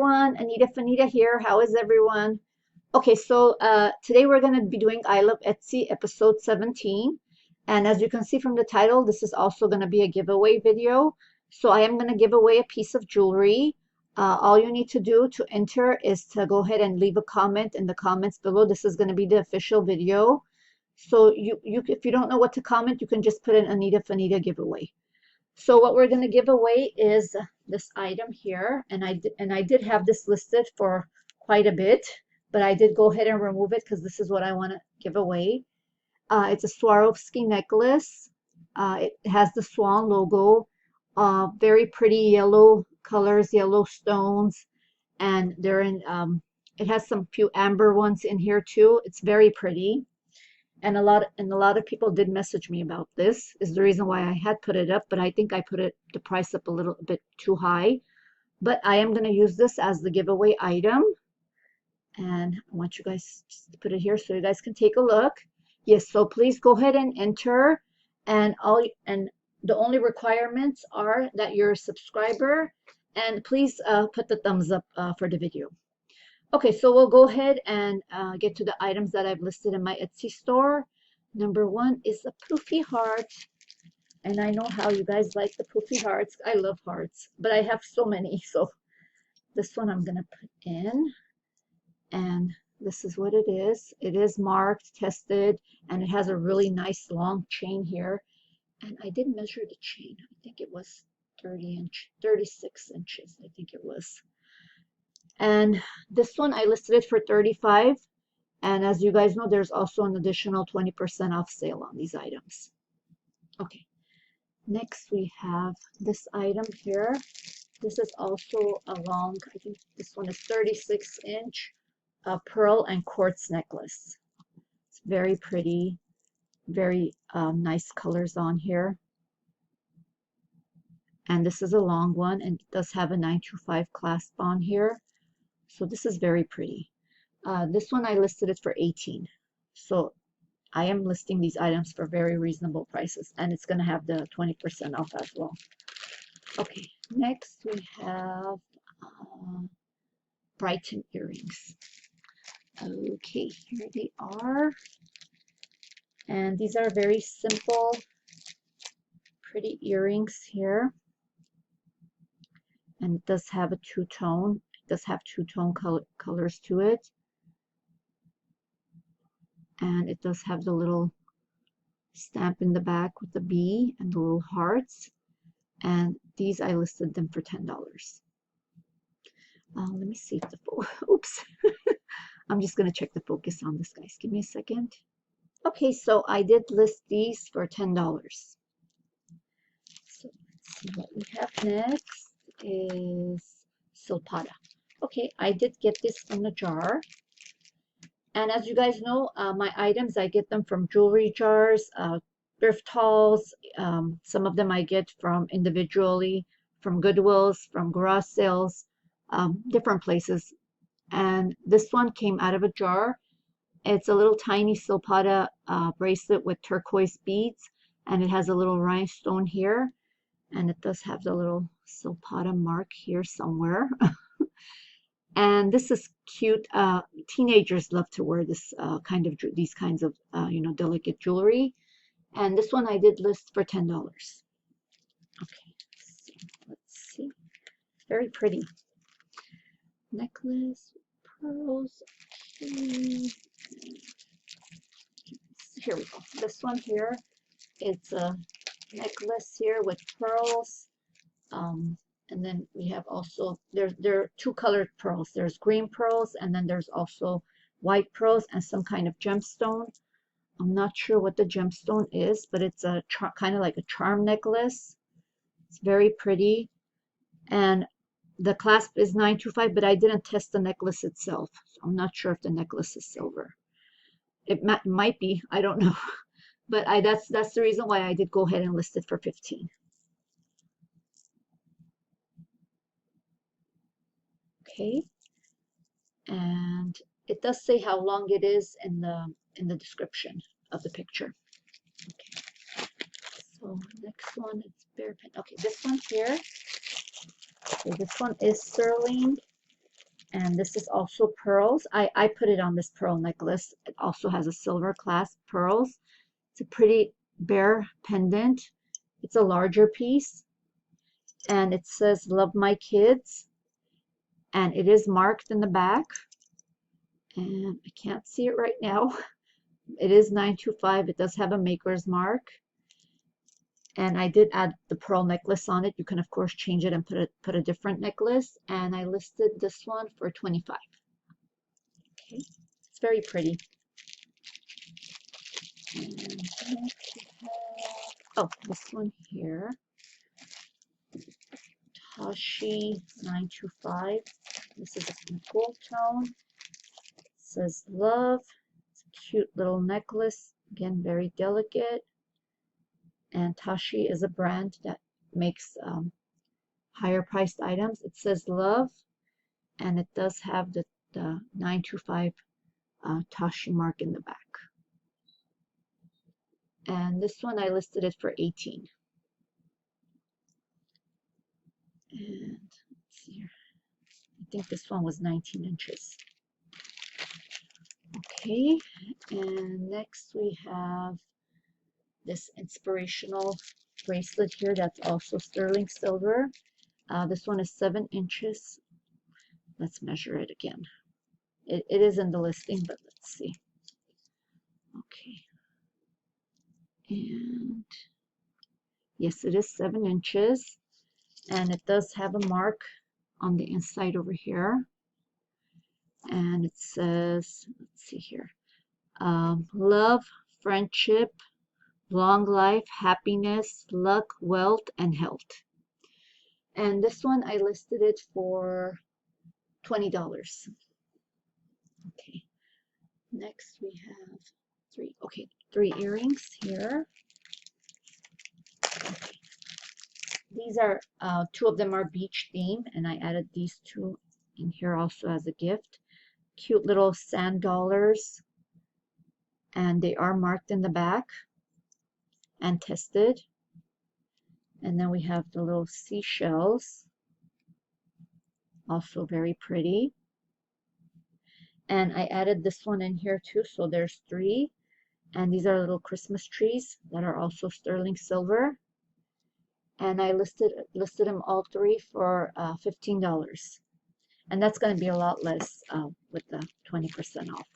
everyone, Anita here. How is everyone? Okay, so today we're going to be doing I Love Etsy episode 17. And as you can see from the title, this is also going to be a giveaway video. So I am going to give away a piece of jewelry. All you need to do to enter is to go ahead and leave a comment in the comments below. This is going to be the official video. So if you don't know what to comment, you can just put in Anita giveaway. So what we're going to give away is this item here, and I did have this listed for quite a bit, but I did go ahead and remove it because this is what I want to give away. It's a Swarovski necklace. It has the swan logo, very pretty yellow colors, yellow stones, and they're in. It has some few amber ones in here too. It's very pretty. And a lot of people did message me about this, is the reason why I had put it up, but I think I put the price up a little bit too high. But I am going to use this as the giveaway item, and I want you guys to put it here so you guys can take a look. Yes, so please go ahead and enter, and the only requirements are that you're a subscriber, and please put the thumbs up for the video. Okay, so we'll go ahead and get to the items that I've listed in my Etsy store. Number one is a poofy heart. And I know how you guys like the poofy hearts. I love hearts, but I have so many. So this one I'm going to put in. And this is what it is. It is marked, tested, and it has a really nice long chain here. And I did measure the chain. I think it was 36 inches, I think it was. And this one I listed it for $35, and as you guys know, there's also an additional 20% off sale on these items. Okay, next we have this item here. This is also a long, I think this one is 36-inch pearl and quartz necklace. It's very pretty, very nice colors on here. And this is a long one, and it does have a 925 clasp on here. So this is very pretty. This one I listed it for $18. So I am listing these items for very reasonable prices, and it's going to have the 20% off as well. Okay, next we have Brighton earrings. Okay, here they are. And these are very simple, pretty earrings here. And it does have a two-tone. Does have two-tone colors to it, and it does have the little stamp in the back with the bee and the little hearts, and these I listed them for $10. Let me see if the oops I'm just going to check the focus on this, guys. Give me a second. Okay, so I did list these for $10. So let's see what we have next is Silpada. Okay, I did get this in a jar. And as you guys know, my items, I get them from jewelry jars, thrift hauls. Some of them I get from individually, from Goodwills, from garage sales, different places. And this one came out of a jar. It's a little tiny Silpada bracelet with turquoise beads. And it has a little rhinestone here. And it does have the little Silpada mark here somewhere. And this is cute. Teenagers love to wear this these kinds of delicate jewelry. And this one I did list for $10. Okay, let's see. Very pretty necklace, pearls. Okay. Here we go. This one here, it's a necklace here with pearls. And then we have also, there are two colored pearls. There's green pearls, and then there's also white pearls and some kind of gemstone. I'm not sure what the gemstone is, but it's a kind of like a charm necklace. It's very pretty. And the clasp is 925, but I didn't test the necklace itself. So I'm not sure if the necklace is silver. It might be, I don't know. But that's the reason why I did go ahead and list it for $15. Okay, and it does say how long it is in the description of the picture. Okay, so next one is bear pin. Okay, this one here. Okay, this one is sterling, And this is also pearls. I put it on this pearl necklace. It also has a silver clasp pearls. It's a pretty bear pendant. It's a larger piece. And it says, "Love my kids." And it is marked in the back. And I can't see it right now. It is 925. It does have a maker's mark. And I did add the pearl necklace on it. You can, of course, change it and put a different necklace. And I listed this one for 25. Okay, it's very pretty. And next we have, this one here. Tashi 925. This is a gold tone. It says love. It's a cute little necklace. Again, very delicate. And Tashi is a brand that makes higher priced items. It says love, and it does have the 925 Tashi mark in the back. And this one I listed it for 18. And let's see here. I think this one was 19 inches. Okay, and next we have this inspirational bracelet here that's also sterling silver. This one is 7 inches. Let's measure it again. It is in the listing, but let's see. Okay. And yes, it is 7 inches. And it does have a mark on the inside over here. And it says, let's see here, love, friendship, long life, happiness, luck, wealth, and health. And this one, I listed it for $20. Okay. Next we have three earrings here. Okay. These are, 2 of them are beach theme, and I added these 2 in here also as a gift. Cute little sand dollars, and they are marked in the back and tested. And then we have the little seashells, also very pretty. And I added this one in here too, so there's 3. And these are little Christmas trees that are also sterling silver. And I listed them all 3 for $15. And that's going to be a lot less with the 20% off.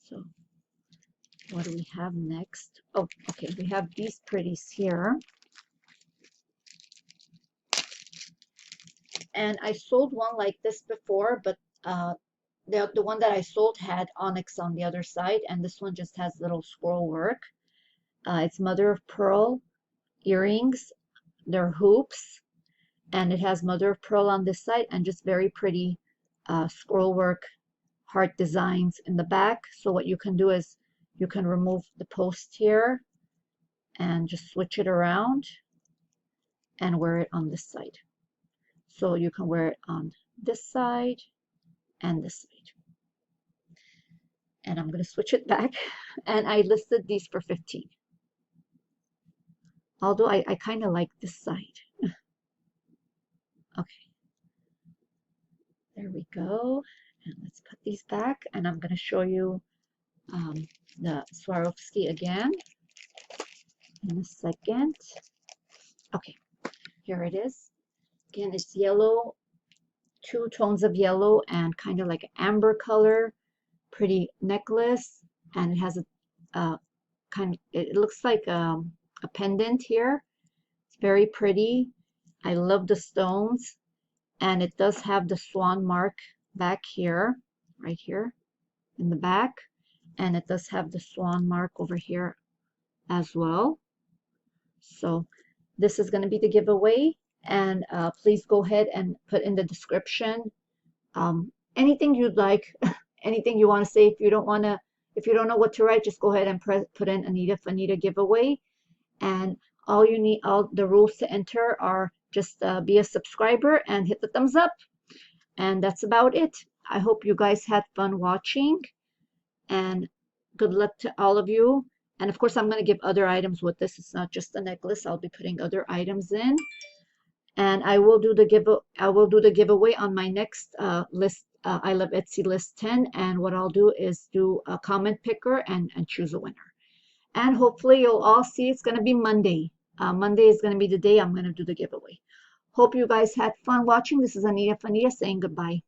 So what do we have next? Oh, okay, we have these pretties here. And I sold one like this before, but the one that I sold had onyx on the other side, and this one just has little scroll work. It's mother of pearl earrings. They're hoops, and it has mother of pearl on this side and just very pretty scroll work heart designs in the back. So what you can do is you can remove the post here and just switch it around and wear it on this side. So you can wear it on this side and this side. And I'm going to switch it back, and I listed these for 15. Although I kind of like this side. Okay. There we go. And let's put these back, and I'm going to show you the Swarovski again in a second. Okay, here it is. Again, it's yellow, 2 tones of yellow and kind of like an amber color, pretty necklace, and it has a it looks like a pendant here. It's very pretty. I love the stones, and it does have the swan mark back here, right here in the back, and it does have the swan mark over here as well. So this is going to be the giveaway, and please go ahead and put in the description anything you'd like, anything you want to say. If you don't know what to write, just go ahead and put in Anita Fanita giveaway. And all the rules to enter are just be a subscriber and hit the thumbs up. And that's about it. I hope you guys had fun watching, and good luck to all of you. And of course, I'm going to give other items with this. It's not just the necklace. I'll be putting other items in. And I will do the giveaway on my next list, I Love Etsy list 10. And what I'll do is do a comment picker and choose a winner. And hopefully you'll all see it's going to be Monday. Monday is going to be the day I'm going to do the giveaway. Hope you guys had fun watching. This is Anita saying goodbye.